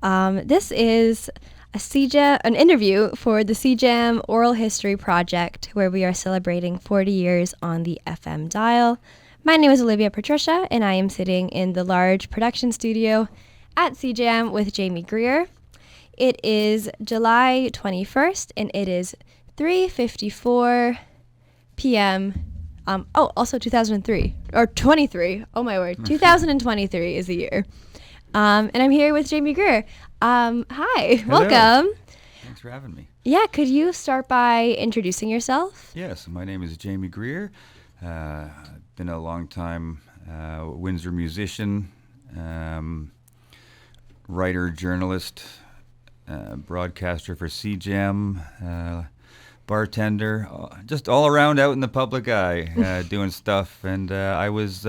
This is an interview for the CJAM Oral History Project, where we are celebrating 40 years on the FM dial. My name is Olivia Patricia, and I am sitting in the large production studio at CJAM with Jamie Greer. It is July 21st, and it is 3:54 p.m. Also 2003 or 23. Oh my word, 2023 is the year. And I'm here with Jamie Greer. Hi, Hello. welcome. Thanks for having me. Yeah, could you start by introducing yourself? Yes, my name is Jamie Greer. Been a long time Windsor musician, writer, journalist, broadcaster for CJAM, bartender, just all around out in the public eye doing stuff. And I was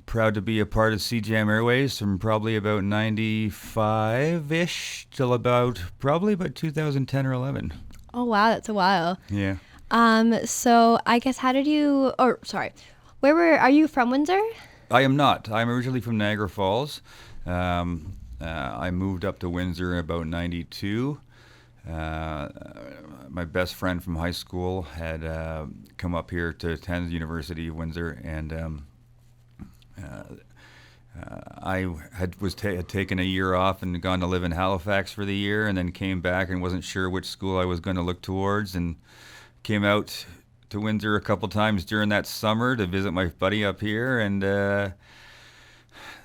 proud to be a part of CJAM Airways from probably about 95-ish till about 2010 or 11. Oh, wow, that's a while. Yeah. So I guess are you from Windsor? I am not. I'm originally from Niagara Falls. I moved up to Windsor in about 92. My best friend from high school had come up here to attend the University of Windsor, and I had taken a year off and gone to live in Halifax for the year, and then came back and wasn't sure which school I was going to look towards, and came out to Windsor a couple times during that summer to visit my buddy up here, and the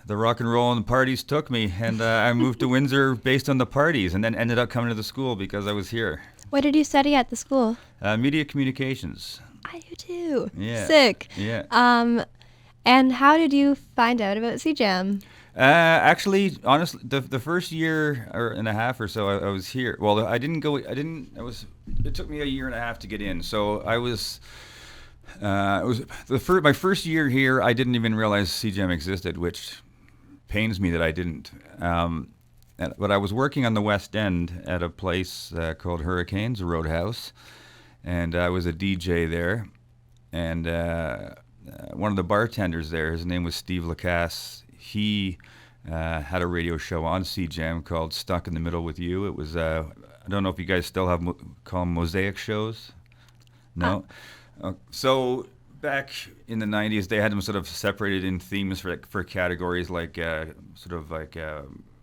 rock and roll and the parties took me, and I moved to Windsor based on the parties, and then ended up coming to the school because I was here. What did you study at the school? Media communications. I do too. Yeah. Sick. Yeah. And how did you find out about CJAM? Actually, honestly, the first year and a half or so I was here. Well, it took me a year and a half to get in. So I was, my first year here, I didn't even realize CJAM existed, which pains me that I didn't. But I was working on the West End at a place called Hurricanes, a roadhouse, and I was a DJ there. And one of the bartenders there, his name was Steve Lacasse. He had a radio show on CJAM called Stuck in the Middle with You. It was, I don't know if you guys still call them mosaic shows. No? So back in the 90s, they had them sort of separated in themes for categories like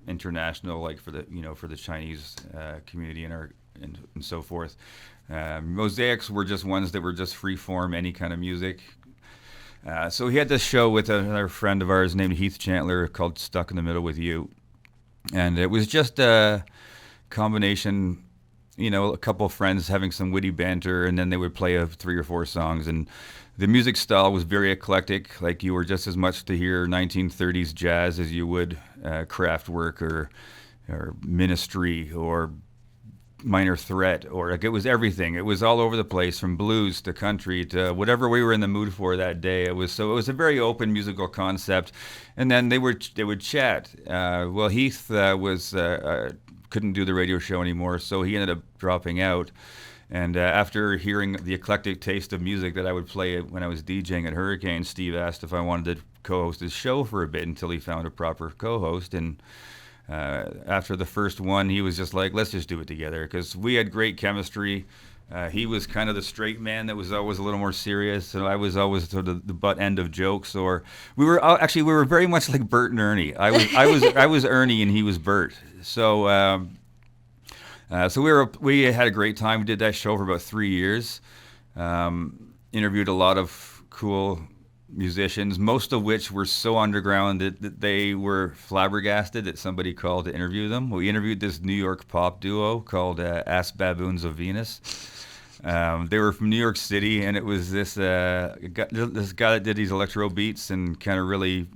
international, like for the Chinese community and so forth. Mosaics were just ones that were just free form, any kind of music. So he had this show with another friend of ours named Heath Chandler called Stuck in the Middle with You. And it was just a combination, a couple of friends having some witty banter, and then they would play 3 or 4 songs. And the music style was very eclectic. Like, you were just as much to hear 1930s jazz as you would Kraftwerk or Ministry or Minor Threat, or it was everything. It was all over the place, from blues to country to whatever we were in the mood for that day. It was a very open musical concept, and then they would chat. Well, Heath couldn't do the radio show anymore, so he ended up dropping out. And after hearing the eclectic taste of music that I would play when I was DJing at Hurricane, Steve asked if I wanted to co-host his show for a bit until he found a proper co-host. And after the first one, he was just like, let's just do it together, because we had great chemistry. He was kind of the straight man that was always a little more serious, and I was always sort of the butt end of jokes. Or we were very much like Bert and Ernie. I was Ernie and he was Bert. So we had a great time. We did that show for about 3 years. Interviewed a lot of cool musicians, most of which were so underground that they were flabbergasted that somebody called to interview them. We interviewed this New York pop duo called Ass Baboons of Venus. They were from New York City, and it was this guy that did these electro beats and kind of really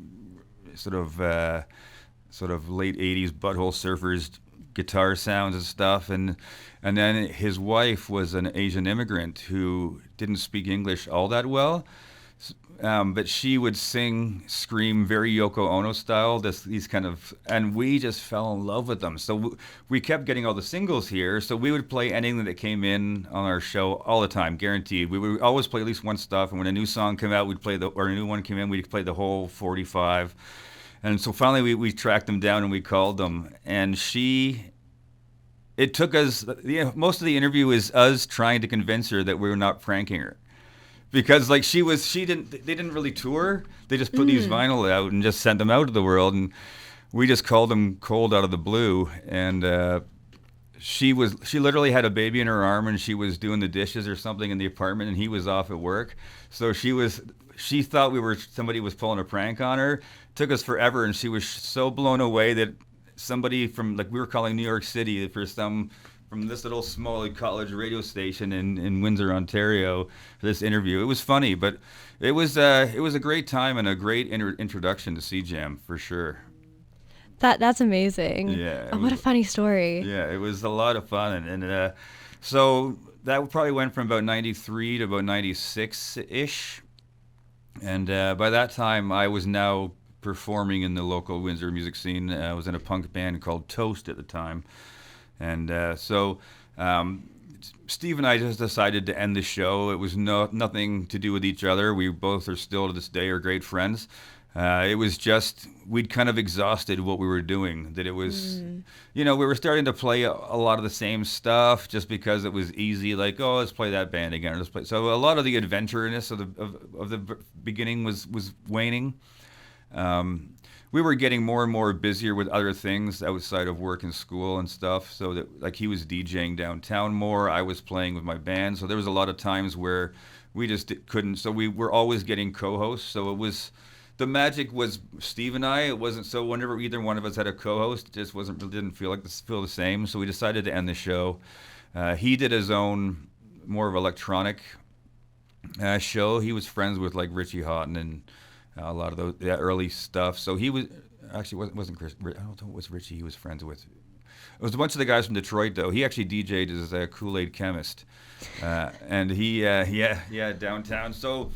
sort of late 80s Butthole Surfers guitar sounds and stuff, and then his wife was an Asian immigrant who didn't speak English all that well. But she would scream very Yoko Ono style, these kind of, and we just fell in love with them. So we kept getting all the singles here. So we would play anything that came in on our show all the time, guaranteed. We would always play at least one stuff, and when a new song came out, or a new one came in, we'd play the whole 45. And so finally we tracked them down and we called them. And it took us, most of the interview is us trying to convince her that we were not pranking her. Because like they didn't really tour. They just put these vinyl out and just sent them out to the world. And we just called them cold out of the blue. And she literally had a baby in her arm and she was doing the dishes or something in the apartment and he was off at work. So she thought somebody was pulling a prank on her. It took us forever and she was so blown away that somebody from, like, we were calling New York City from this little small college radio station in Windsor, Ontario, for this interview. It was funny, but it was a great time and a great introduction to CJAM for sure. That's amazing. Yeah. What a funny story. Yeah, it was a lot of fun. And so that probably went from about 93 to about 96-ish. And by that time, I was now performing in the local Windsor music scene. I was in a punk band called Toast at the time. And so Steve and I just decided to end the show. It was nothing to do with each other. We both are still to this day are great friends. It was just, we'd kind of exhausted what we were doing. That it was, we were starting to play a lot of the same stuff just because it was easy. Like, oh, let's play that band again. Let's play. So a lot of the adventurousness of the beginning was waning. We were getting more and more busier with other things outside of work and school and stuff. So that, like, he was DJing downtown more. I was playing with my band. So there was a lot of times where we just couldn't. So we were always getting co-hosts. So it was. The magic was Steve and I. It wasn't so whenever either one of us had a co-host, it just didn't feel the same. So we decided to end the show. He did his own more of electronic show. He was friends with like Richie Houghton and a lot of that early stuff. So he wasn't Chris. I don't know what was Richie he was friends with. It was a bunch of the guys from Detroit though. He actually DJ'd as a Kool-Aid Chemist, and he downtown. So.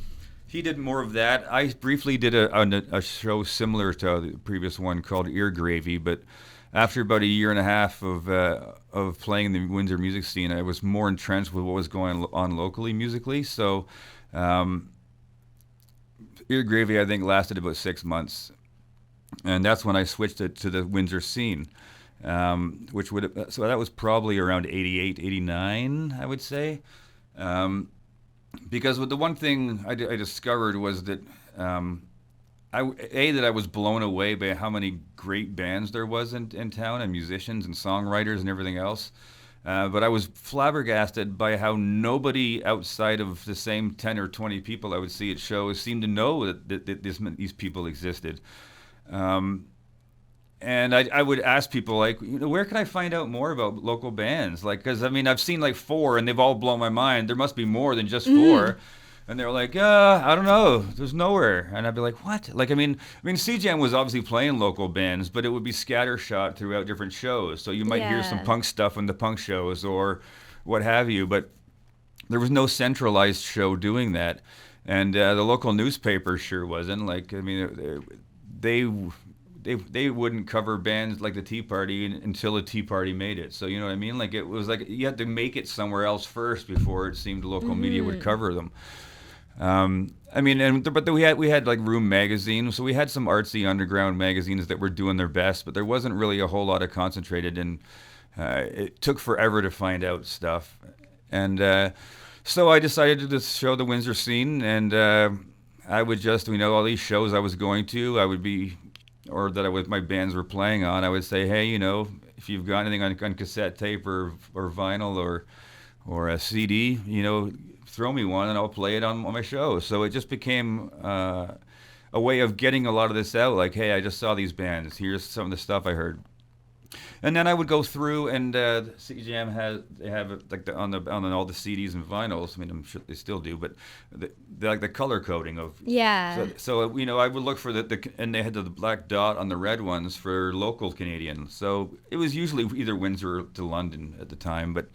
He did more of that. I briefly did a show similar to the previous one called Ear Gravy, but after about a year and a half of playing in the Windsor music scene, I was more entrenched with what was going on locally musically. So Ear Gravy, I think, lasted about 6 months, and that's when I switched it to the Windsor Scene, so that was probably around 88, 89, I would say. Because the one thing I discovered was that that I was blown away by how many great bands there was in town and musicians and songwriters and everything else. But I was flabbergasted by how nobody outside of the same 10 or 20 people I would see at shows seemed to know that these people existed. And I would ask people, like, where can I find out more about local bands? Like, because, I mean, I've seen like 4 and they've all blown my mind. There must be more than just 4. And they're like, I don't know. There's nowhere. And I'd be like, what? Like, I mean, CJAM was obviously playing local bands, but it would be scattershot throughout different shows. So you might hear some punk stuff in the punk shows or what have you. But there was no centralized show doing that. And the local newspaper sure wasn't. Like, I mean, they wouldn't cover bands like the Tea Party until the Tea Party made it. So you know what I mean? Like, it was like you had to make it somewhere else first before it seemed local media would cover them. I mean, but we had like Room magazine, so we had some artsy underground magazines that were doing their best, but there wasn't really a whole lot of concentrated, and it took forever to find out stuff. And so I decided to just show the Windsor Scene, and I would just, all these shows I was going to, or that my bands were playing on, I would say, hey, if you've got anything on cassette tape or vinyl or a CD, throw me one and I'll play it on my show. So it just became a way of getting a lot of this out. Like, hey, I just saw these bands. Here's some of the stuff I heard. And then I would go through, and CJAM have it like on all the CDs and vinyls. I mean, I'm sure they still do, but like the color coding of So I would look for and they had the black dot on the red ones for local Canadian. So it was usually either Windsor to London at the time, but.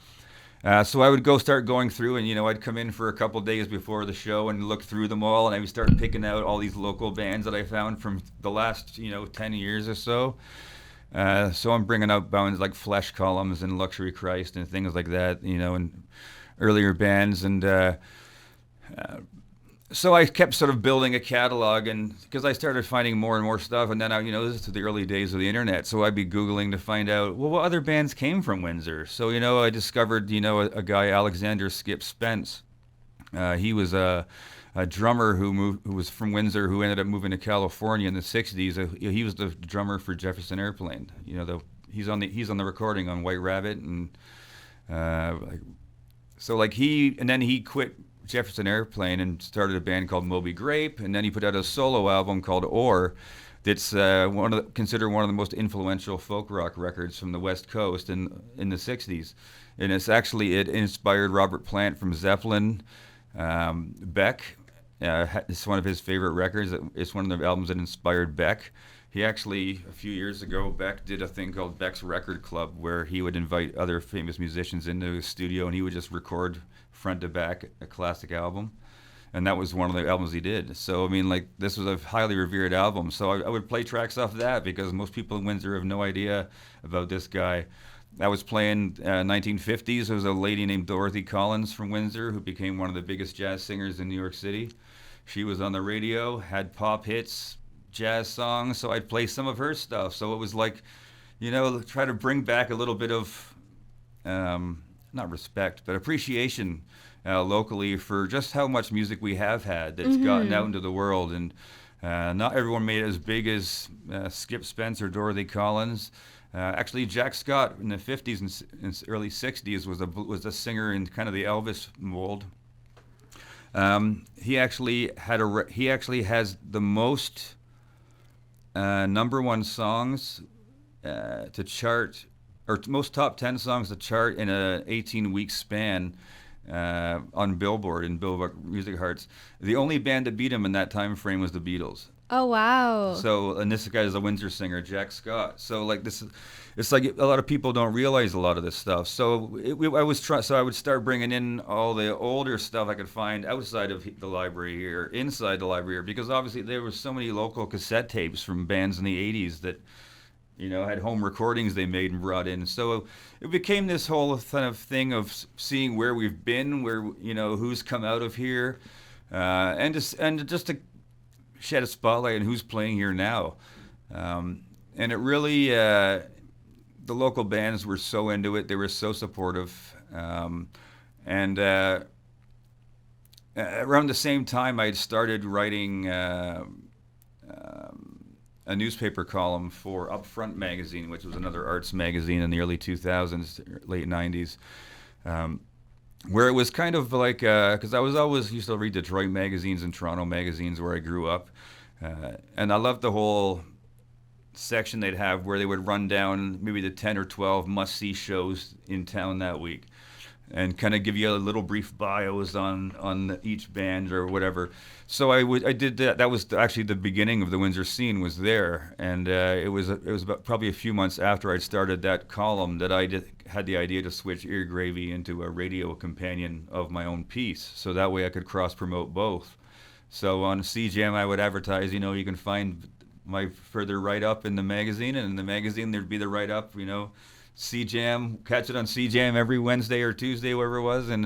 So I would start going through, and I'd come in for a couple days before the show and look through them all, and I would start picking out all these local bands that I found from the last 10 years or so. So I'm bringing out bands like Flesh Columns and Luxury Christ and things like that, and earlier bands, and So I kept sort of building a catalog, and because I started finding more and more stuff, and then this is the early days of the internet, so I'd be Googling to find out, well, what other bands came from Windsor. So, I discovered, a guy, Alexander Skip Spence. He was a drummer who was from Windsor, who ended up moving to California in the '60s. He was the drummer for Jefferson Airplane. He's on the recording on White Rabbit, and then he quit Jefferson Airplane and started a band called Moby Grape, and then he put out a solo album called Ore. That's considered one of the most influential folk rock records from the West Coast in the '60s, and it inspired Robert Plant from Zeppelin. Beck, it's one of his favorite records. It's one of the albums that inspired Beck. He actually, a few years ago, Beck did a thing called Beck's Record Club, where he would invite other famous musicians into his studio, and he would just record front to back a classic album. And that was one of the albums he did. So, this was a highly revered album. So I would play tracks off that, because most people in Windsor have no idea about this guy. I was playing 1950s. There was a lady named Dorothy Collins from Windsor who became one of the biggest jazz singers in New York City. She was on the radio, had pop hits, jazz songs, so I'd play some of her stuff. So it was like, try to bring back a little bit of, not respect, but appreciation locally for just how much music we have had that's gotten out into the world. And not everyone made it as big as Skip Spence or Dorothy Collins. Actually, Jack Scott in the '50s and early '60s was a singer in kind of the Elvis mold. He actually has the most number one songs to chart, or most top 10 songs to chart in a 18-week span on Billboard and Billboard Music Hearts. The only band that beat him in that time frame was the Beatles. Oh, wow. So, and this guy is a Windsor singer, Jack Scott. So, it's like a lot of people don't realize a lot of this stuff. So, I would start bringing in all the older stuff I could find outside of the library here, inside the library here, because obviously there were so many local cassette tapes from bands in the '80s that, had home recordings they made and brought in. So it became this whole kind of thing of seeing where we've been, where who's come out of here, and just to shed a spotlight on who's playing here now. And it really, the local bands were so into it. They were so supportive. And around the same time, I had started writing a newspaper column for Upfront magazine, which was another arts magazine in the early 2000s, late '90s. Where it was kind of like, because I was always used to read Detroit magazines and Toronto magazines where I grew up. And I loved the whole section they'd have where they would run down maybe the 10 or 12 must-see shows in town that week, and kind of give you a little brief bios on each band or whatever. So I did that. That was actually the beginning of the Windsor Scene was there, and it was about probably a few months after I'd started that column that I had the idea to switch Ear Gravy into a radio companion of my own piece, so that way I could cross promote both. So on CJAM I would advertise, you can find my further write-up in the magazine, and in the magazine there'd be the write-up, CJAM, catch it on CJAM every Wednesday or Tuesday, whatever it was. And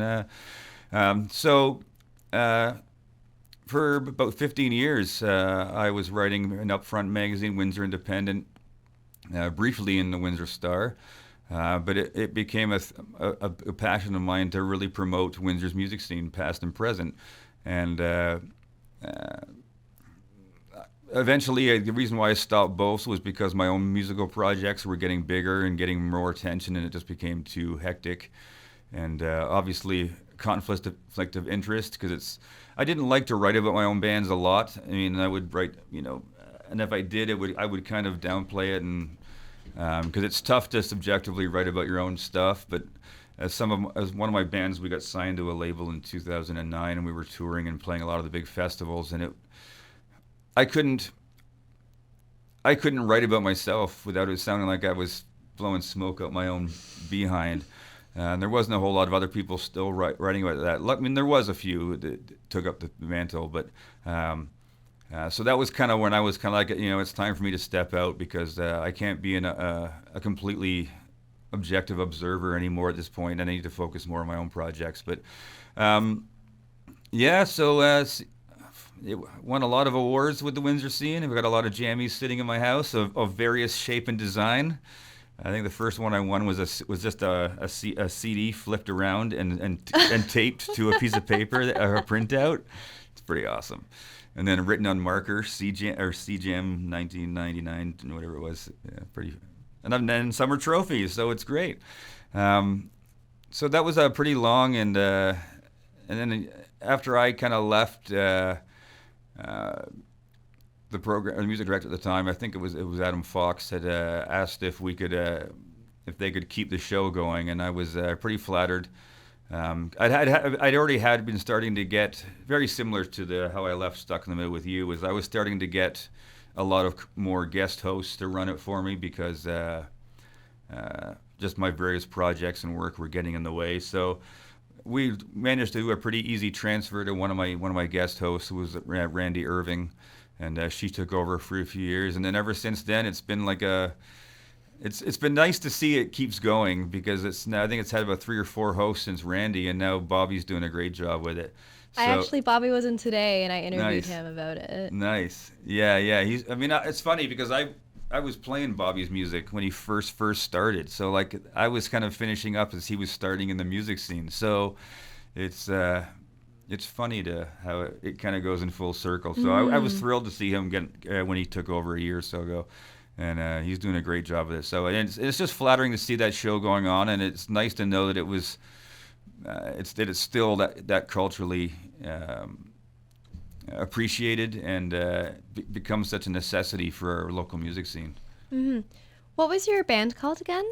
for about 15 years, I was writing an Upfront magazine, Windsor Independent, briefly in the Windsor Star. But it became a passion of mine to really promote Windsor's music scene, past and present. And eventually, the reason why I stopped both was because my own musical projects were getting bigger and getting more attention, and it just became too hectic. And obviously, conflict of interest, because I didn't like to write about my own bands a lot. I would write, and if I did, I would kind of downplay it, and because it's tough to subjectively write about your own stuff. But as one of my bands, we got signed to a label in 2009, and we were touring and playing a lot of the big festivals, and I couldn't write about myself without it sounding like I was blowing smoke out my own behind. There wasn't a whole lot of other people still writing about that. There was a few that took up the mantle, but so that was kind of when I was kind of like, it's time for me to step out, because I can't be a completely objective observer anymore at this point. I need to focus more on my own projects. But so it won a lot of awards with the Windsor Scene. I've got a lot of jammies sitting in my house of various shape and design. I think the first one I won was just a CD flipped around and taped to a piece of paper, a printout. It's pretty awesome. And then written on marker, CJAM 1999, whatever it was. Yeah, pretty. And then summer trophies, so it's great. So that was pretty long, and then after I kind of left the program, the music director at the time, I think it was Adam Fox, had asked if if they could keep the show going, and I was pretty flattered. I'd already been starting to get very similar to how I left Stuck in the Middle with you. Was I was starting to get a lot of more guest hosts to run it for me because just my various projects and work were getting in the way. So we managed to do a pretty easy transfer to one of my guest hosts, who was Randy Irving, and she took over for a few years. And then ever since then, it's been like it's been nice to see it keeps going, because I think it's had about 3 or 4 hosts since Randy, and now Bobby's doing a great job with it. So, Bobby was in today, and I interviewed nice. him about it. Nice. Yeah. It's funny because I was playing Bobby's music when he first started. So like I was kind of finishing up as he was starting in the music scene. So it's funny to how it kind of goes in full circle. So I was thrilled to see him when he took over a year or so ago, and he's doing a great job of it. So it's just flattering to see that show going on, and it's nice to know that it's still that culturally appreciated and becomes such a necessity for our local music scene. Mm-hmm. What was your band called again?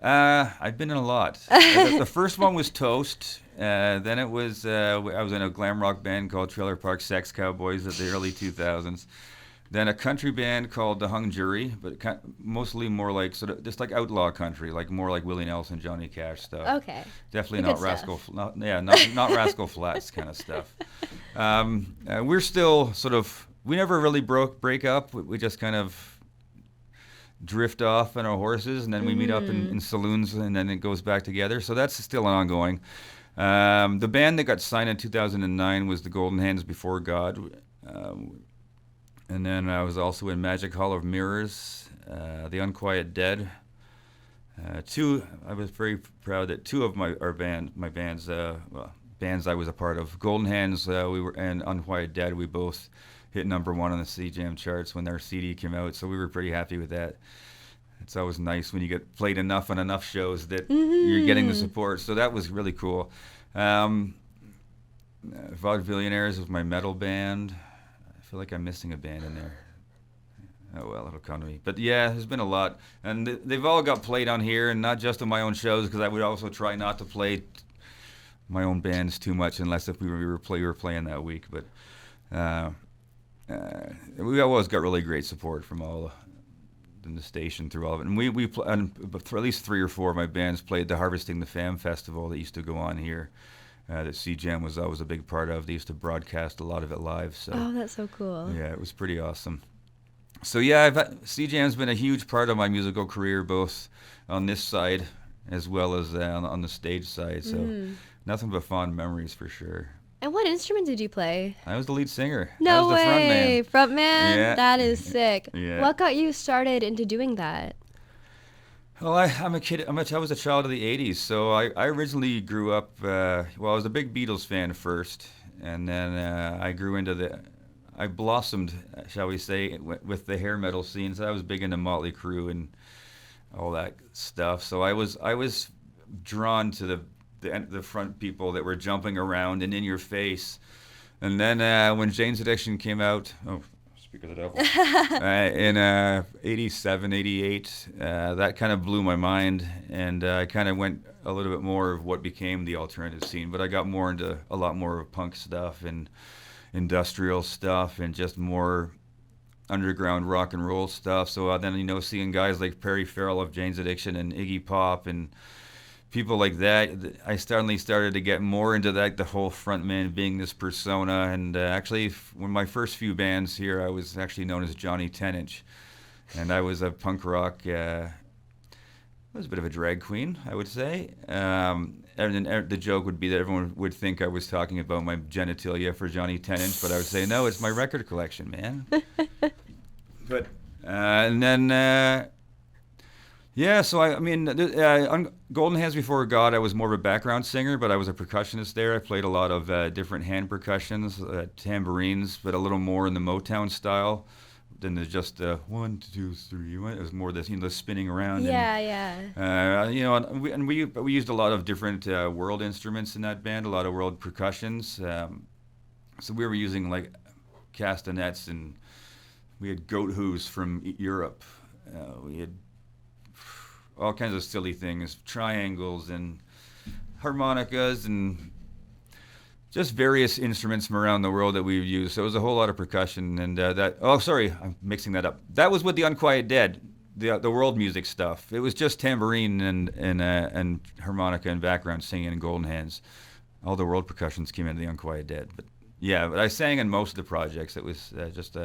I've been in a lot. The first one was Toast. Then it was I was in a glam rock band called Trailer Park Sex Cowboys at the early 2000s. Then a country band called The Hung Jury, but mostly more like sort of just like outlaw country, like more like Willie Nelson, Johnny Cash stuff. Okay. Definitely not Rascal, not Rascal Flatts kind of stuff. We're still we never really break up. We just kind of drift off on our horses, and then we meet up in saloons, and then it goes back together. So that's still ongoing. The band that got signed in 2009 was the Golden Hands Before God. And then I was also in Magic Hall of Mirrors, the Unquiet Dead. I was very proud that 2 of my bands I was a part of, Golden Hands, and Unquiet Dead, we both hit #1 on the CJAM charts when their CD came out. So we were pretty happy with that. It's always nice when you get played enough on enough shows that you're getting the support. So that was really cool. Vaudevillionaires was my metal band. I feel like I'm missing a band in there. Oh, well, it'll come to me. But yeah, there's been a lot. And they've all got played on here, and not just on my own shows, because I would also try not to play my own bands too much unless if we were playing that week. But we always got really great support from all in the station through all of it. And we for at least 3 or 4 of my bands played the Harvesting the Fam festival that used to go on here. That CJAM was always a big part of. They used to broadcast a lot of it live. So oh, that's so cool. Yeah, it was pretty awesome. So yeah, CJAM's been a huge part of my musical career, both on this side as well as on the stage side. So nothing but fond memories for sure. And what instrument did you play? I was the lead singer. No I was way, the frontman. Yeah. That is sick. Yeah. What got you started into doing that? Well, I'm a kid. I was a child of the '80s, so I originally grew up. I was a big Beatles fan first, and then I grew into I blossomed, shall we say, with the hair metal scene. So I was big into Motley Crue and all that stuff. So I was drawn to the front people that were jumping around and in your face. And then when Jane's Addiction came out, speak of the devil, in 87, 88, that kind of blew my mind, and I kind of went a little bit more of what became the alternative scene. But I got more into a lot more of punk stuff and industrial stuff and just more underground rock and roll stuff. So then, seeing guys like Perry Farrell of Jane's Addiction and Iggy Pop and people like that, I suddenly started to get more into that, the whole frontman being this persona. And actually, when my first few bands here, I was actually known as Johnny 10-inch. And I was a punk rock I was a bit of a drag queen, I would say. And then the joke would be that everyone would think I was talking about my genitalia for Johnny Tennant, but I would say, no, it's my record collection, man. But and then yeah, so I mean, on Golden Hands Before God, I was more of a background singer, but I was a percussionist there. I played a lot of different hand percussions, tambourines, but a little more in the Motown style than the just 1, 2, 3. It was more the the spinning around. Yeah, And, yeah. we used a lot of different world instruments in that band, a lot of world percussions. So we were using like castanets, and we had goat hooves from Europe. We had all kinds of silly things, triangles and harmonicas and just various instruments from around the world that we've used. So it was a whole lot of percussion. And I'm mixing that up. That was with the Unquiet Dead, the world music stuff. It was just tambourine and harmonica and background singing and Golden Hands. All the world percussions came into the Unquiet Dead. But yeah, but I sang in most of the projects. It was just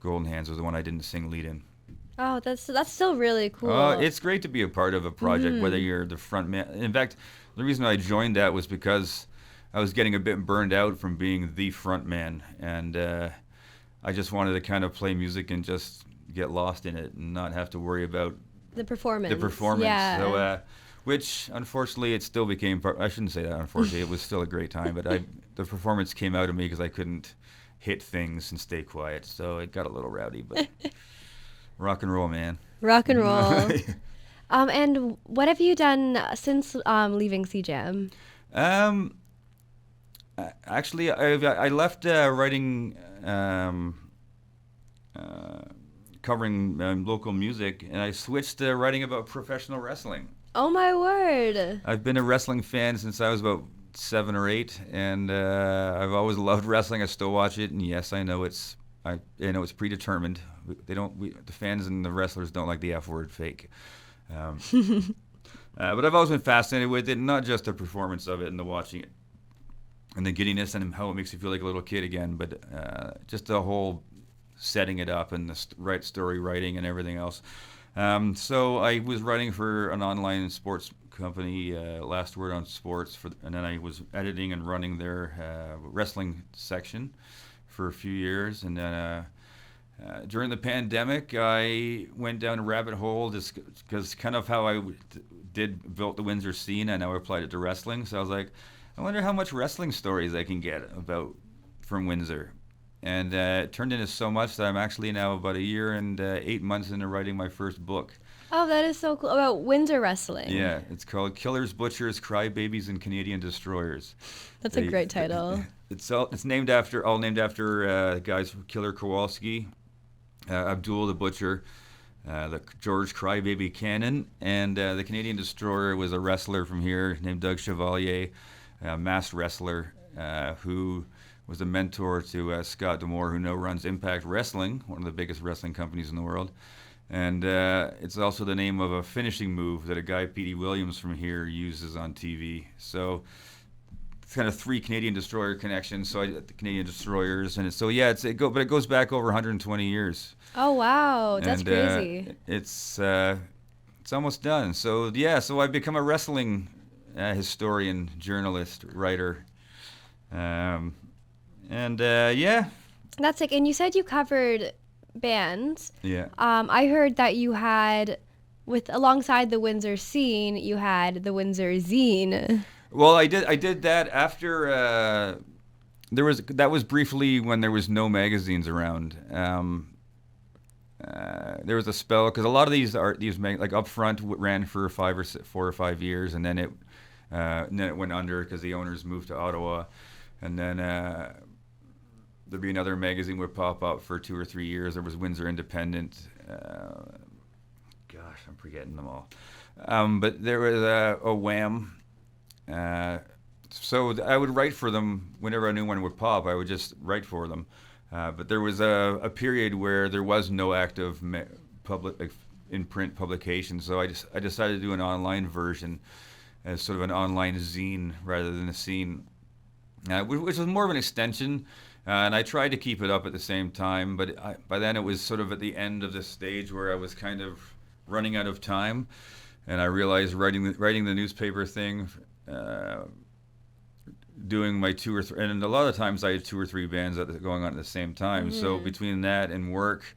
Golden Hands was the one I didn't sing lead in. Oh, that's still really cool. It's great to be a part of a project, whether you're the front man. In fact, the reason I joined that was because I was getting a bit burned out from being the front man, and I just wanted to kind of play music and just get lost in it and not have to worry about the performance. Yeah. So, which unfortunately it still became part. I shouldn't say that. Unfortunately, it was still a great time, but the performance came out of me because I couldn't hit things and stay quiet, so it got a little rowdy, but. Rock and roll, man. Rock and roll. And what have you done since leaving CJAM? Actually, I left writing, covering local music, and I switched to writing about professional wrestling. Oh my word! I've been a wrestling fan since I was about 7 or 8, and I've always loved wrestling. I still watch it, and yes, I know it's predetermined. The fans and the wrestlers don't like the F word, fake. But I've always been fascinated with it, not just the performance of it and the watching it, and the giddiness and how it makes you feel like a little kid again, but just the whole setting it up and the right story writing and everything else. So I was writing for an online sports company, Last Word on Sports, and then I was editing and running their wrestling section for a few years, and then during the pandemic, I went down a rabbit hole just because kind of how I built the Windsor Scene, I now applied it to wrestling. So I was like, I wonder how much wrestling stories I can get from Windsor. And it turned into so much that I'm actually now about 1 year and 8 months into writing my first book. Oh, that is so cool. About Windsor wrestling. Yeah, it's called Killers, Butchers, Crybabies, and Canadian Destroyers. That's a great title. It's named after guys Killer Kowalski, Abdul the Butcher, the George Crybaby Cannon, and the Canadian Destroyer was a wrestler from here named Doug Chevalier, a masked wrestler who was a mentor to Scott D'Amore, who now runs Impact Wrestling, one of the biggest wrestling companies in the world. And it's also the name of a finishing move that a guy, Petey Williams from here, uses on TV. So it's kind of 3 Canadian Destroyer connections. So the Canadian Destroyers, and it goes back over 120 years. Oh wow, that's crazy. It's almost done. So so I've become a wrestling historian, journalist, writer, and That's like, and you said you covered bands. Yeah. I heard that you had, alongside the Windsor Scene, you had the Windsor Zine. Well, I did that after that was briefly when there was no magazines around. There was a spell because a lot of these like Up Front ran for 4 or 5 years, and then it went under because the owners moved to Ottawa, and then there'd be another magazine would pop up for 2 or 3 years. There was Windsor Independent. Gosh, I'm forgetting them all. But there was a Wham. So I would write for them whenever a new one would pop. I would just write for them. But there was a period where there was no active public in print publication. So I decided to do an online version as sort of an online zine rather than a scene, which was more of an extension. And I tried to keep it up at the same time, but by then it was sort of at the end of the stage where I was kind of running out of time. and I realized writing the newspaper thing, uh, doing my two or three, and a lot of times I had two or three bands going on at the same time. So between that and work,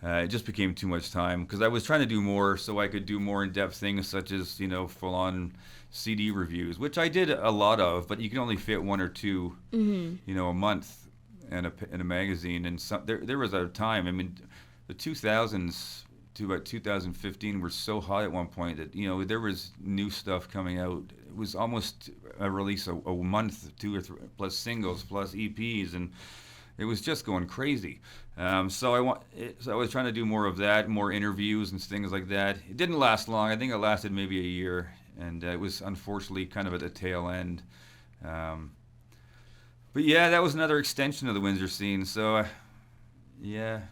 it just became too much time because I was trying to do more so I could do more in-depth things such as, full-on CD reviews, which I did a lot of, but you can only fit one or two, a month in a magazine. And there was a time, I mean, the 2000s to about 2015 were so hot at one point that, there was new stuff coming out. It was almost a release a month, two or three, plus singles, plus EPs, and it was just going crazy. So I was trying to do more of that, more interviews and things like that. It didn't last long. I think it lasted maybe a year, and it was unfortunately kind of at the tail end. But yeah, that was another extension of the Windsor Scene. So yeah,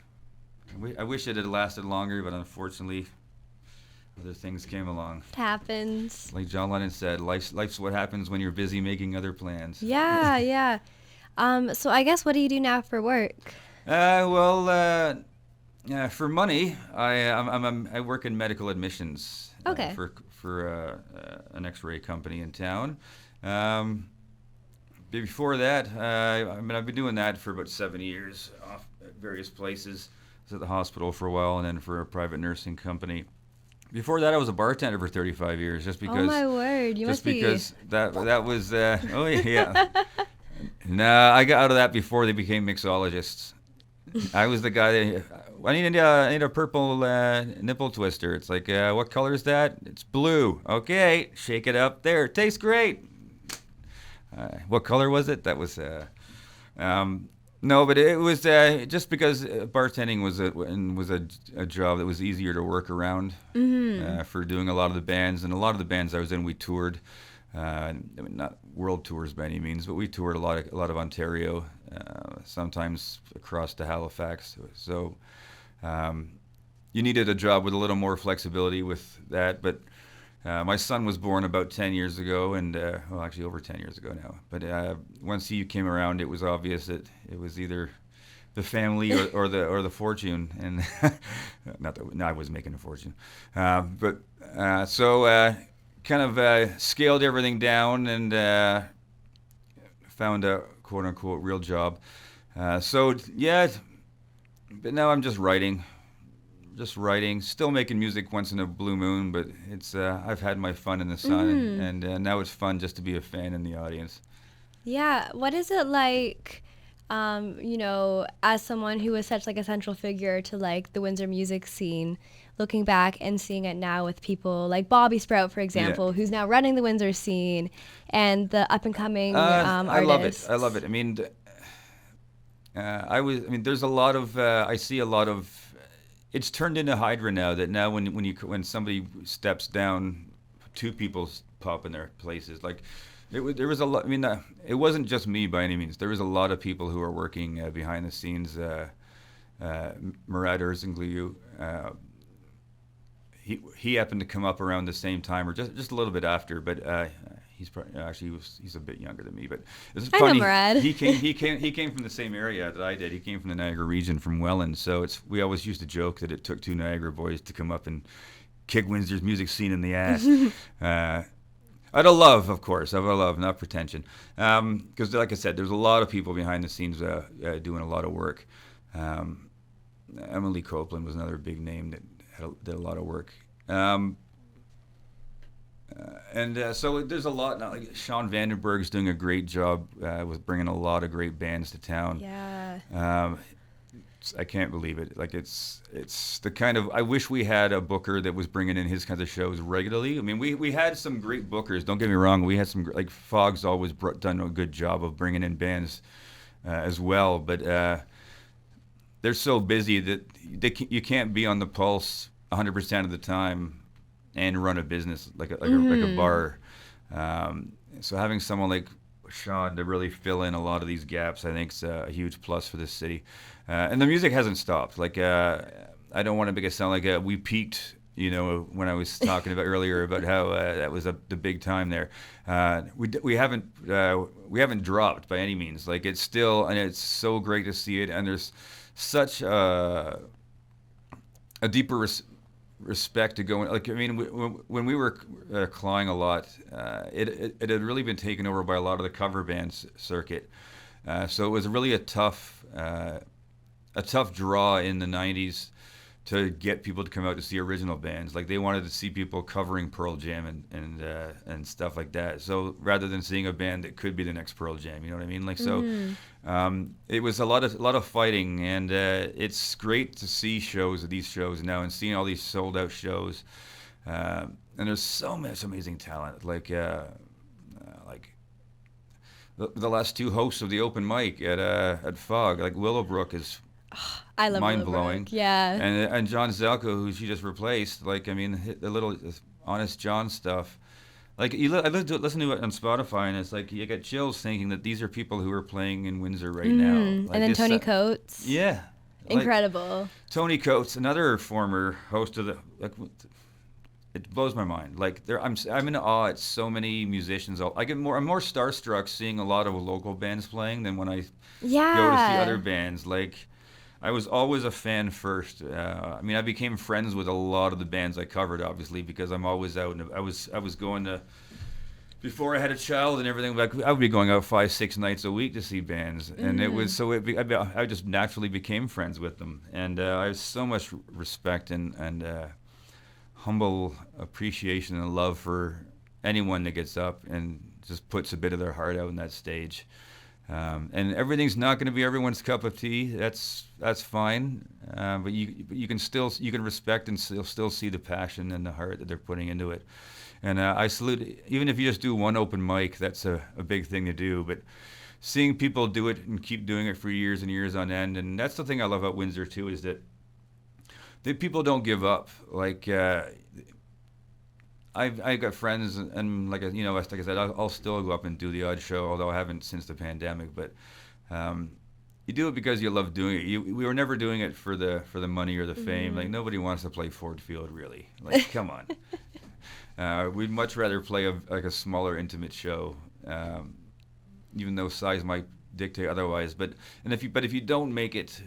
I wish it had lasted longer, but unfortunately, other things came along. It happens. Like John Lennon said, life's what happens when you're busy making other plans. Yeah, yeah. So I guess what do you do now for work? For money, I work in medical admissions. Okay. For an X-ray company in town. Before that, I've been doing that for about 7 years, off at various places. I was at the hospital for a while, and then for a private nursing company. Before that, I was a bartender for 35 years, just because. Oh my word! You must be. Just because that was. Oh yeah. No, I got out of that before they became mixologists. I was the guy that, I need a purple nipple twister. It's like, what color is that? It's blue. Okay, shake it up. There, tastes great. What color was it? That was, no, but it was just because bartending was a job that was easier to work around for doing a lot of the bands. And a lot of the bands I was in, we toured. Not world tours by any means, but we toured a lot of Ontario, sometimes across to Halifax. So you needed a job with a little more flexibility with that. But my son was born about 10 years ago, and actually over 10 years ago now. But once he came around, it was obvious that it was either the family or the fortune, and not that I was making a fortune, so. Kind of scaled everything down and found a quote-unquote real job. Yeah, but now I'm just writing, still making music once in a blue moon, but it's I've had my fun in the sun, and now it's fun just to be a fan in the audience. Yeah, what is it like, as someone who was such like a central figure to like the Windsor music scene, looking back and seeing it now with people like Bobby Sprout, for example, who's now running the Windsor Scene, and the up and coming artists. I love it. I mean, there's a lot of I see a lot of. It's turned into Hydra now. That now when somebody steps down, two people pop in their places. Like there was a lot. I mean, it wasn't just me by any means. There was a lot of people who are working behind the scenes. Murad Erzingliu. He happened to come up around the same time, or just a little bit after, but he's a bit younger than me. But it's funny. I know Murad. He came from the same area that I did. He came from the Niagara region, from Welland. So we always used to joke that it took two Niagara boys to come up and kick Windsor's music scene in the ass. Out of love, of course, not pretension. Because like I said, there's a lot of people behind the scenes doing a lot of work. Emily Copeland was another big name that did a lot of work. So there's a lot now. Like Sean Vandenberg's doing a great job with bringing a lot of great bands to town. Yeah. I can't believe it. Like it's the kind of, I wish we had a booker that was bringing in his kinds of shows regularly. I mean, we had some great bookers. Don't get me wrong. We had some, like Fogg's always done a good job of bringing in bands as well. But they're so busy that you can't be on the pulse 100% of the time and run a business like a bar. So having someone like Sean to really fill in a lot of these gaps, I think is a huge plus for this city. And the music hasn't stopped. Like I don't want to make it sound like we peaked, when I was talking about earlier about how that was the big time there. We haven't dropped by any means. Like it's still, and it's so great to see it. And there's such a deeper respect to go in. Like, I mean, when we were clawing a lot, it had really been taken over by a lot of the cover bands circuit. So it was really a tough draw in the '90s to get people to come out to see original bands. Like, they wanted to see people covering Pearl Jam and stuff like that. So rather than seeing a band that could be the next Pearl Jam, you know what I mean? Like, so it was a lot of fighting, and it's great to see these shows now, and seeing all these sold out shows. And there's so much amazing talent. Like the last two hosts of the open mic at Fog, like Willowbrook is I love mind blowing. Willowbrook. Yeah. And John Zelko, who she just replaced, like, I mean, the little Honest John stuff. Like, I listen to it on Spotify, and it's like you get chills thinking that these are people who are playing in Windsor right now. Like, and then Tony Coates. Yeah. Incredible. Like, Tony Coates, another former host of the, like, it blows my mind. Like, I'm in awe at so many musicians. I'm more starstruck seeing a lot of local bands playing than when I go to see other bands. Like, I was always a fan first. I mean, I became friends with a lot of the bands I covered, obviously, because I'm always out. And I was going to, before I had a child and everything, like, I would be going out 5-6 nights a week to see bands, and it was so. I just naturally became friends with them, and I have so much respect and humble appreciation and love for anyone that gets up and just puts a bit of their heart out on that stage. And everything's not going to be everyone's cup of tea. That's fine. But you can respect and still see the passion and the heart that they're putting into it. And I salute, even if you just do one open mic, that's a big thing to do. But seeing people do it and keep doing it for years and years on end, and that's the thing I love about Windsor too, is that people don't give up. Like, I got friends, and like I said, I'll still go up and do the odd show, although I haven't since the pandemic. But you do it because you love doing it. We were never doing it for the money or the fame. Like, nobody wants to play Ford Field, really. Like, come on. We'd much rather play a smaller, intimate show, even though size might dictate otherwise. But if you don't make it,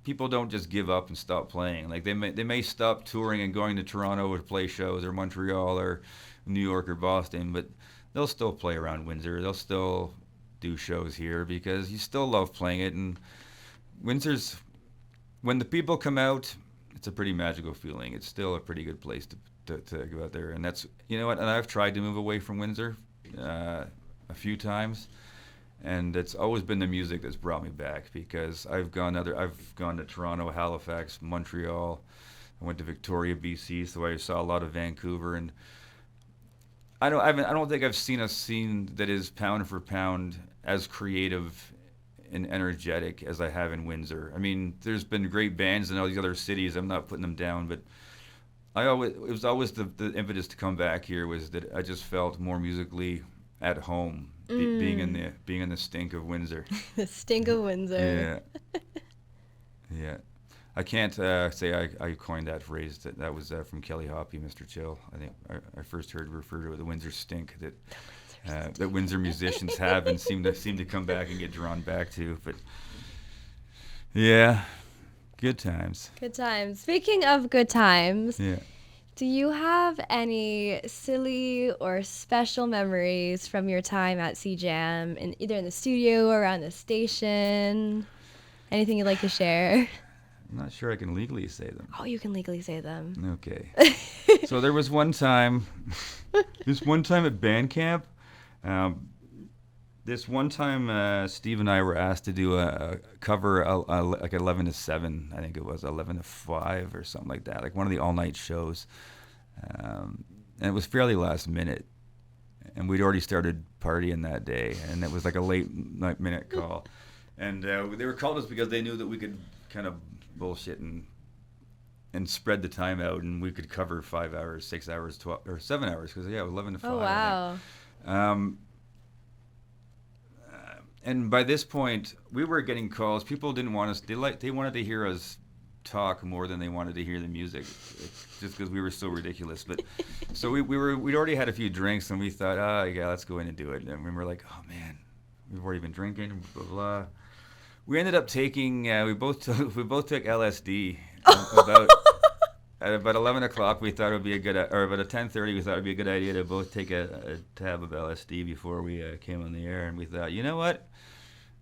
people don't just give up and stop playing. Like, they may stop touring and going to Toronto to play shows, or Montreal or New York or Boston, but they'll still play around Windsor. They'll still do shows here because you still love playing it. And Windsor's, when the people come out, it's a pretty magical feeling. It's still a pretty good place to go out there. And that's, you know what, and I've tried to move away from Windsor a few times. And it's always been the music that's brought me back, because I've gone to Toronto, Halifax, Montreal. I went to Victoria, BC, so I saw a lot of Vancouver, and I don't think I've seen a scene that is pound for pound as creative and energetic as I have in Windsor. I mean, there's been great bands in all these other cities. I'm not putting them down, but it was always the impetus to come back here was that I just felt more musically at home. Being in the stink of Windsor. The stink of Windsor. Yeah. I can't say I coined that phrase. That was from Kelly Hoppy, Mr. Chill. I think I first heard refer to the Windsor stink that Windsor musicians have and seem to come back and get drawn back to. But yeah, good times. Good times. Speaking of good times. Yeah. Do you have any silly or special memories from your time at CJAM, either in the studio or around the station? Anything you'd like to share? I'm not sure I can legally say them. Oh, you can legally say them. Okay. So there was one time, at band camp. This one time, Steve and I were asked to do a cover, like 11 to 7, I think it was 11 to 5 or something like that, like one of the all-night shows. And it was fairly last minute, and we'd already started partying that day, and it was like a late minute call. And they were called us because they knew that we could kind of bullshit and spread the time out, and we could cover 5 hours, 6 hours, 12 or 7 hours, because 11 to 5. Oh wow. And by this point, we were getting calls. People didn't want us. They wanted to hear us talk more than they wanted to hear the music, just because we were so ridiculous. But so we'd already had a few drinks, and we thought, yeah, let's go in and do it. And we were like, oh man, we've already been drinking, blah blah blah. We ended up taking. We both took LSD at about 11 o'clock, we thought it would be a good, or about at 10:30, we thought it would be a good idea to both take a tab of LSD before we came on the air. And we thought, you know what?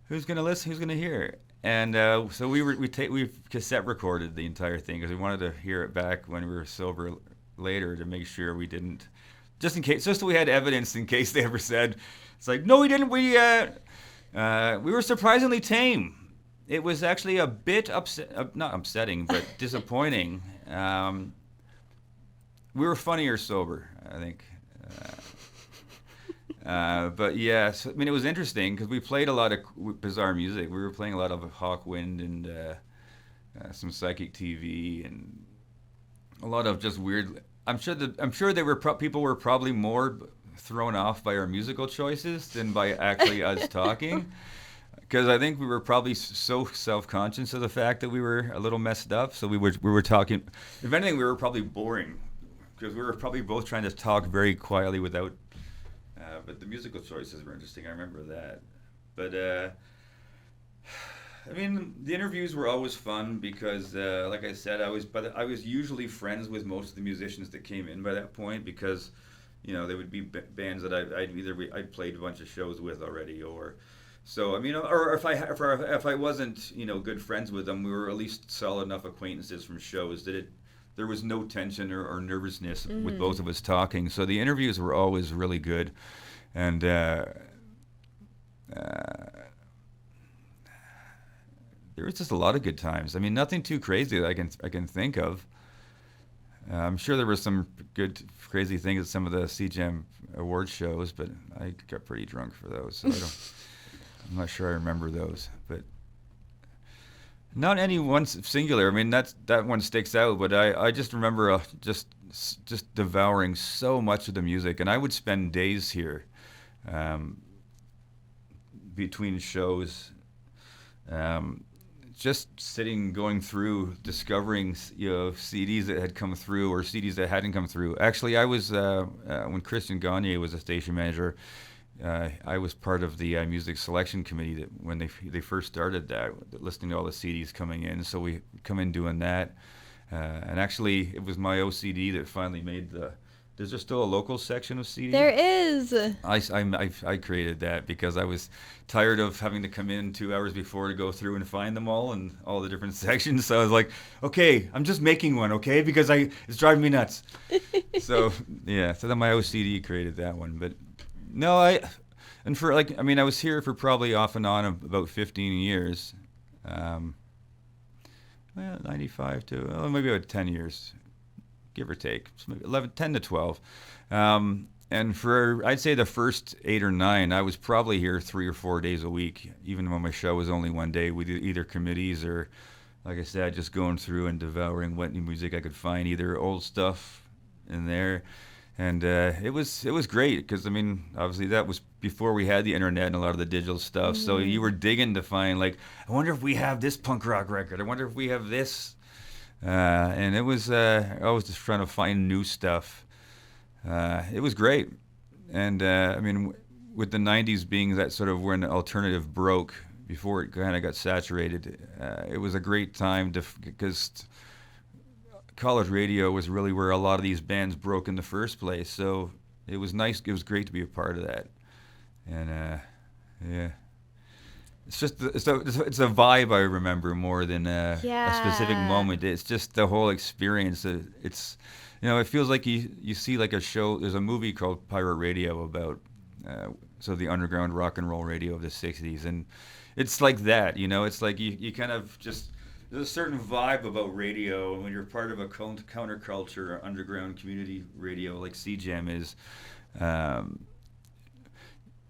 Who's gonna listen? Who's gonna hear it? And so we cassette recorded the entire thing because we wanted to hear it back when we were sober later to make sure we didn't, just in case, just so we had evidence in case they ever said, it's like, no, we didn't. We were surprisingly tame. It was actually a bit not upsetting, but disappointing. We were funnier sober, I think. But yeah, so, I mean, it was interesting because we played a lot of bizarre music. We were playing a lot of Hawkwind and some Psychic TV and a lot of just weird. I'm sure they were people were probably more thrown off by our musical choices than by actually us talking. Because I think we were probably so self-conscious of the fact that we were a little messed up. So we were talking. If anything, we were probably boring because we were probably both trying to talk very quietly without. But the musical choices were interesting. I remember that. But I mean, the interviews were always fun because, like I said, I was usually friends with most of the musicians that came in by that point because, you know, they would be bands that I'd played a bunch of shows with already or. So I mean, or if I wasn't, you know, good friends with them, we were at least solid enough acquaintances from shows that there was no tension or nervousness with both of us talking. So the interviews were always really good, and there was just a lot of good times. I mean, nothing too crazy that I can think of. I'm sure there were some good crazy things at some of the CJAM award shows, but I got pretty drunk for those, so I'm not sure I remember those, but not any one singular. I mean, that one sticks out, but I just remember just devouring so much of the music, and I would spend days here between shows, just sitting, going through, discovering, you know, CDs that had come through or CDs that hadn't come through. Actually, I was when Christian Gagne was a station manager. I was part of the music selection committee that when they first started that, listening to all the CDs coming in. So we come in doing that, and actually it was my OCD that finally made the. Is there still a local section of CDs? There is. I created that because I was tired of having to come in 2 hours before to go through and find them all and all the different sections. So I was like, okay, I'm just making one, okay, because it's driving me nuts. So yeah, so then my OCD created that one, but. No, I was here for probably off and on about 15 years. 95 to maybe about 10 years, give or take, so maybe 10 to 12. And for, I'd say the first 8 or 9, I was probably here 3 or 4 days a week, even when my show was only one day. We did either committees or, like I said, just going through and devouring what new music I could find, either old stuff in there. And it was great because, I mean, obviously that was before we had the internet and a lot of the digital stuff. So you were digging to find, like, I wonder if we have this punk rock record. I wonder if we have this. And it was, I was just trying to find new stuff. It was great. And, I mean, with the 90s being that sort of when alternative broke, before it kind of got saturated, it was a great time because college radio was really where a lot of these bands broke in the first place. So it was nice. It was great to be a part of that. And yeah, it's just it's a vibe I remember more than a specific moment. It's just the whole experience. It's, you know, it feels like you see like a show. There's a movie called Pirate Radio about the underground rock and roll radio of the 60s, and it's like that. You know, it's like you kind of just. There's a certain vibe about radio when you're part of a counterculture, underground community radio like CJAM is, and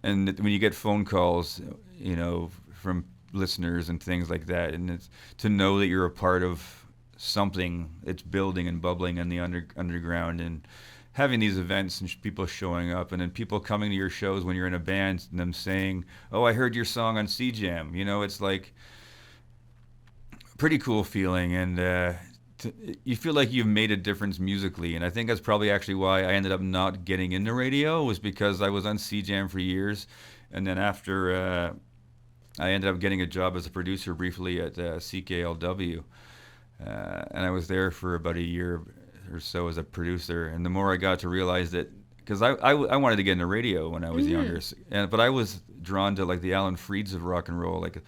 when you get phone calls, you know, from listeners and things like that, and it's to know that you're a part of something that's building and bubbling in the underground, and having these events and people showing up, and then people coming to your shows when you're in a band and them saying, "Oh, I heard your song on CJAM." You know, it's like. Pretty cool feeling, and you feel like you've made a difference musically, and I think that's probably actually why I ended up not getting into radio, was because I was on CJAM for years, and then after I ended up getting a job as a producer briefly at CKLW, and I was there for about a year or so as a producer, and the more I got to realize that, because I wanted to get into radio when I was younger, but I was drawn to like the Alan Freeds of rock and roll, like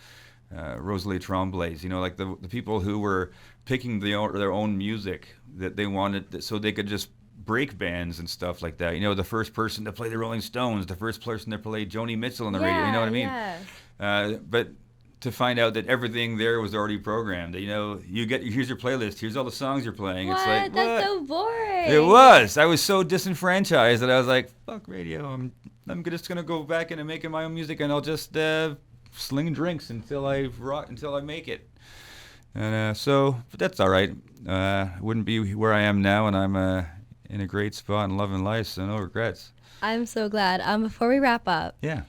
Rosalie Tremblay's, like the people who were picking their own music that they wanted, so they could just break bands and stuff like that. The first person to play the Rolling Stones, the first person to play Joni Mitchell on the radio. You know what I mean? Yeah. But to find out that everything there was already programmed. Here's your playlist. Here's all the songs you're playing. What? It's like, That's so boring. It was. I was so disenfranchised that I was like, fuck radio. I'm just gonna go back into making my own music, and I'll just sling drinks until I make it. And but that's all right. I wouldn't be where I am now, and I'm in a great spot and loving life, so no regrets. I'm so glad. Before we wrap up, Yeah.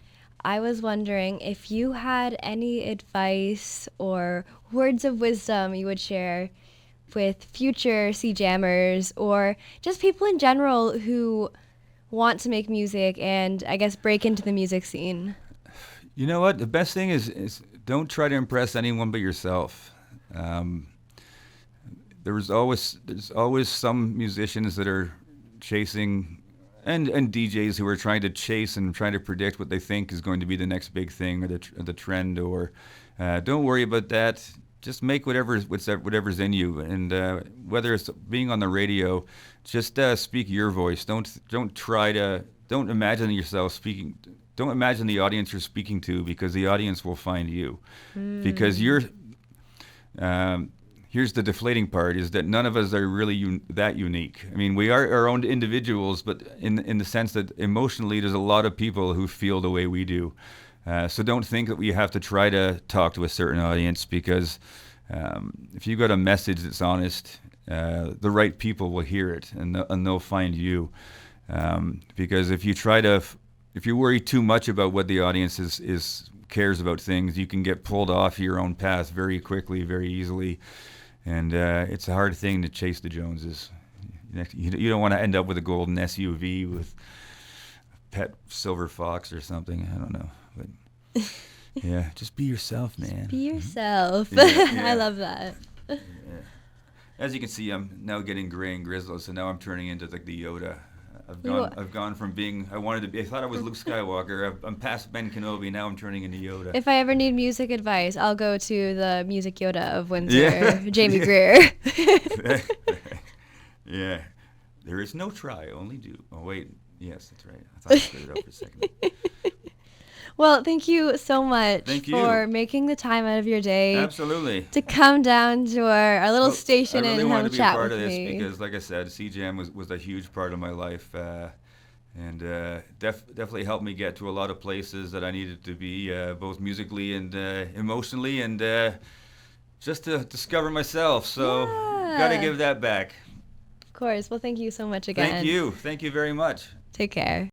I was wondering if you had any advice or words of wisdom you would share with future CJAMers or just people in general who want to make music and, I guess, break into the music scene. You know what? The best thing is don't try to impress anyone but yourself. There's always some musicians that are chasing, and DJs who are trying to chase and trying to predict what they think is going to be the next big thing or the trend. Or don't worry about that. Just make whatever's in you, and whether it's being on the radio, just speak your voice. Don't imagine yourself speaking. Don't imagine the audience you're speaking to, because the audience will find you. Because you're. Here's the deflating part: is that none of us are really that unique. I mean, we are our own individuals, but in the sense that emotionally, there's a lot of people who feel the way we do. So don't think that we have to try to talk to a certain audience, because if you've got a message that's honest, the right people will hear it, and they'll find you. Because if you worry too much about what the audience cares about things, you can get pulled off your own path very quickly, very easily. And it's a hard thing to chase the Joneses. You don't want to end up with a golden SUV with a pet silver fox or something. I don't know. But yeah, just be yourself, man. Be yourself. Yeah. I love that. Yeah. As you can see, I'm now getting gray and grizzled, so now I'm turning into like the Yoda. I've gone from being, I thought I was Luke Skywalker. I'm past Ben Kenobi. Now I'm turning into Yoda. If I ever need music advice, I'll go to the music Yoda of Windsor, Jamie Greer. Yeah. There is no try, only do. Oh, wait. Yes, that's right. I thought I split it up for a second. Well, thank you so much Thank for you. making the time out of your day. Absolutely. To come down to our little station I really and have wanted a to be chat a part with of this me. because, like I said, CJAM was a huge part of my life, and definitely helped me get to a lot of places that I needed to be, both musically and emotionally, and just to discover myself. So, got to give that back. Of course. Well, thank you so much again. Thank you. Thank you very much. Take care.